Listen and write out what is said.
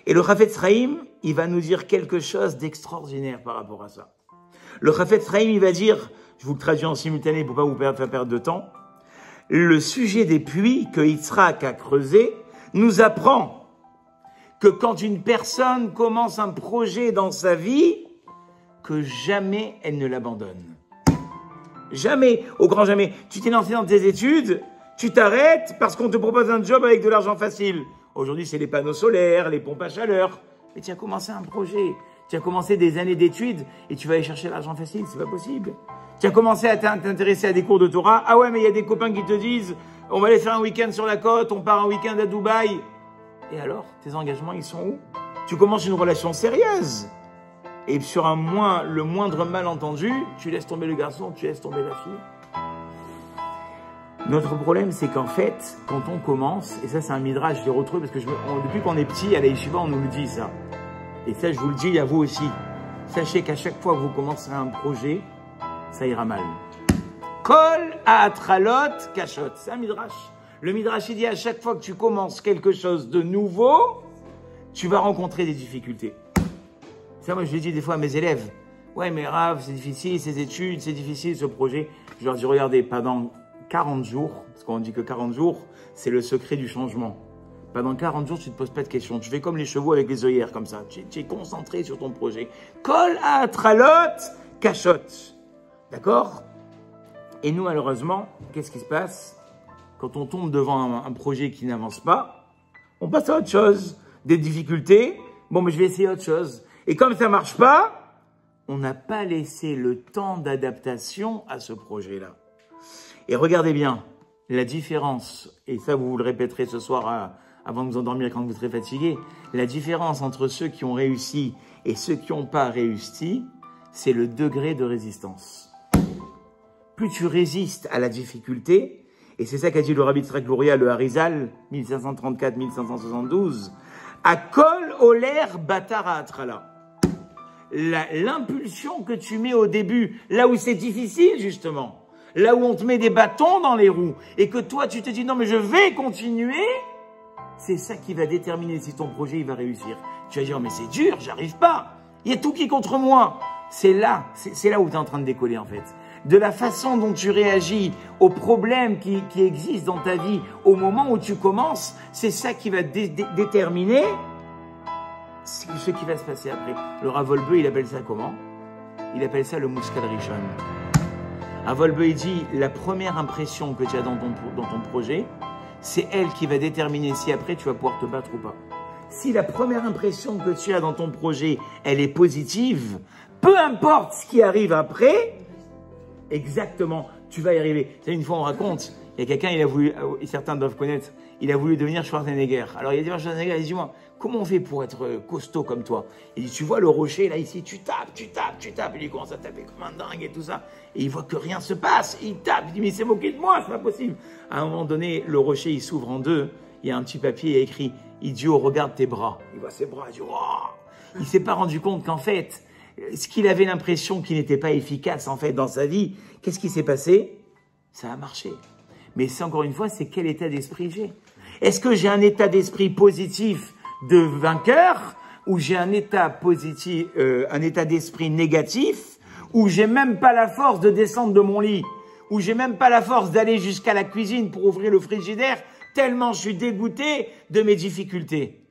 Et le Chafetz Chaim, il va nous dire quelque chose d'extraordinaire par rapport à ça. Le Chafetz Chaim, il va dire, je vous le traduis en simultané pour pas vous faire perdre de temps, le sujet des puits que Yitzhak a creusé nous apprend que quand une personne commence un projet dans sa vie, que jamais elle ne l'abandonne. Jamais, au grand jamais. Tu t'es lancé dans tes études, tu t'arrêtes parce qu'on te propose un job avec de l'argent facile. Aujourd'hui, c'est les panneaux solaires, les pompes à chaleur. Mais tu as commencé un projet, tu as commencé des années d'études et tu vas aller chercher l'argent facile, c'est pas possible. Tu as commencé à t'intéresser à des cours de Torah. Ah ouais, mais il y a des copains qui te disent, on va aller faire un week-end sur la côte, on part un week-end à Dubaï. Et alors, tes engagements, ils sont où? Tu commences une relation sérieuse. Et sur le moindre malentendu, tu laisses tomber le garçon, tu laisses tomber la fille. Notre problème, c'est qu'en fait, quand on commence, et ça c'est un midrash, je l'ai retrouvé parce que depuis qu'on est petit, à la yeshiva, on nous le dit ça. Et ça, je vous le dis à vous aussi. Sachez qu'à chaque fois que vous commencerez un projet, ça ira mal. Kol ha'atralot kashot. C'est un midrash. Le midrash, il dit à chaque fois que tu commences quelque chose de nouveau, tu vas rencontrer des difficultés. Ça, moi, je le dis des fois à mes élèves. Ouais, mais Rav, c'est difficile, ces études, c'est difficile, ce projet. Je leur dis, regardez, pendant 40 jours, parce qu'on dit que 40 jours, c'est le secret du changement. Pendant 40 jours, tu ne te poses pas de questions. Tu fais comme les chevaux avec les œillères, comme ça. Tu es concentré sur ton projet. Kol ha'atralot kashot. D'accord? Et nous, malheureusement, qu'est-ce qui se passe? Quand on tombe devant un projet qui n'avance pas, on passe à autre chose. Des difficultés. Bon, mais je vais essayer autre chose. Et comme ça ne marche pas, on n'a pas laissé le temps d'adaptation à ce projet-là. Et regardez bien, la différence, et ça vous le répéterez ce soir avant de vous endormir quand vous serez fatigué, la différence entre ceux qui ont réussi et ceux qui n'ont pas réussi, c'est le degré de résistance. Plus tu résistes à la difficulté, et c'est ça qu'a dit le Rabbi Yitzhak Luria, le Harizal, 1534-1572, à Kol Oler Batar Ha'atrala. L'impulsion que tu mets au début, là où c'est difficile justement, là où on te met des bâtons dans les roues, et que toi tu te dis non mais je vais continuer, c'est ça qui va déterminer si ton projet il va réussir. Tu vas dire mais c'est dur, j'arrive pas, il y a tout qui est contre moi. C'est là où tu es en train de décoller en fait. De la façon dont tu réagis aux problèmes qui existent dans ta vie au moment où tu commences, c'est ça qui va déterminer ce qui va se passer après. Le Rav Wolbe, il appelle ça comment? Il appelle ça le Muskal Rishon. Rav Wolbe, il dit, la première impression que tu as dans ton projet, c'est elle qui va déterminer si après tu vas pouvoir te battre ou pas. Si la première impression que tu as dans ton projet, elle est positive, peu importe ce qui arrive après, exactement, tu vas y arriver. C'est une fois on raconte, il y a quelqu'un, il a voulu, et certains doivent connaître, il a voulu devenir Schwarzenegger. Alors il a dit à Schwarzenegger, il dit moi, comment on fait pour être costaud comme toi? Il dit, tu vois le rocher là ici, tu tapes, il commence à taper comme un dingue et tout ça. Et il voit que rien se passe, il tape, il dit mais il s'est moqué de moi, c'est pas possible. À un moment donné, le rocher il s'ouvre en deux, il y a un petit papier, il y a écrit, idiot, regarde tes bras. Il voit ses bras, il dit, oh! Il s'est pas rendu compte qu'en fait, ce qu'il avait l'impression qu'il n'était pas efficace en fait dans sa vie, qu'est-ce qui s'est passé? Ça a marché. Mais c'est encore une fois, c'est quel état d'esprit j'ai? Est-ce que j'ai un état d'esprit positif de vainqueur ou j'ai un état positif, un état d'esprit négatif où j'ai même pas la force de descendre de mon lit, où j'ai même pas la force d'aller jusqu'à la cuisine pour ouvrir le frigidaire tellement je suis dégoûté de mes difficultés?